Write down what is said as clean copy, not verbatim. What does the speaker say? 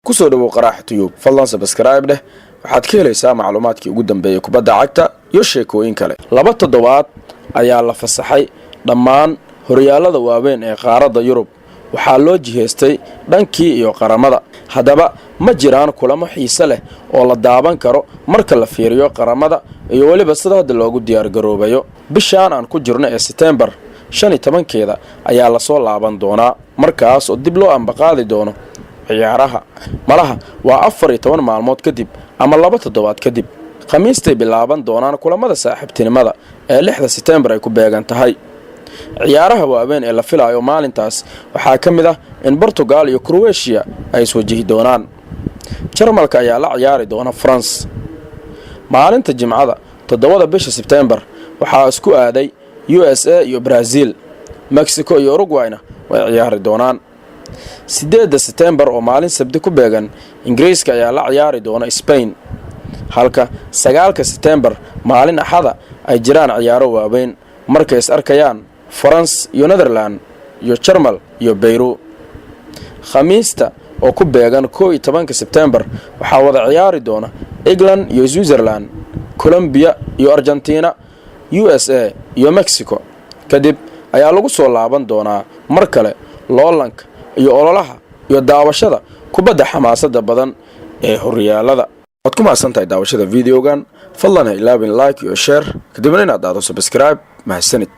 kusoo dhawow qaraaxa tiyub fadlan subscribe dheh waxaad ka helaysaa macluumaadkii ugu dambeeyay kubadda cagta iyo sheekooyin kale. 2 toddobaad ayaa la fasaxay dhammaan horyaalada waaweyn ee qaaradda Yurub. waxaa loo jiheystay dhankii iyo qaramada. haddaba ma jiraan kulamo xiiso leh oo la daaban karo marka la fiiriyo qaramada iyo waliba sida hadda loogu diyaar garoobayo. bishaan aan ku jirno ee September 15keeda ayaa la soo laaban doonaa markaas oo dib loo ambaqaadi doono ciyaaraha. malaha waa 14 maalmood kadib ama 2 toddobaad kadib. khamiistay bilaaban doonaan kulamada saaxiibtinimada ee 6 September ay ku beegan tahay. ciyaaraha waaweyn ee la filayo maalintaas waxaa ka mid ah in Portugal iyo Croatia ay soo wajihi doonaan. Jarmalka ayaa la ciyaari doona France. maalinta Jimcada 7 bisha September waxaa isku aaday USA iyo Brazil. Mexico iyo Uruguayna way ciyaari doonaan. 8 September oo maalin Sabti ku beegan Ingiriiska ayaa la ciyaari doona Spain. halka 9 September maalin Axada ay jiraan ciyaaro waaweyn markay is arkayaan France iyo Netherlands iyo Jarmal iyo Beirut. khamiista oo ku beegan 11 September waxaa wada ciyaari doona England iyo Switzerland, Colombia iyo Argentina, USA iyo Mexico. kadib ayaa lagu soo laaban doonaa mar kale loolanka iyo ololaha iyo daawashada kubadda xamaasada badan ee horyaalada. waad ku mahadsantahay daawashada videogan. fadlan ha ilaawin like iyo share kadibna inaad aado subscribe. mahadsanid.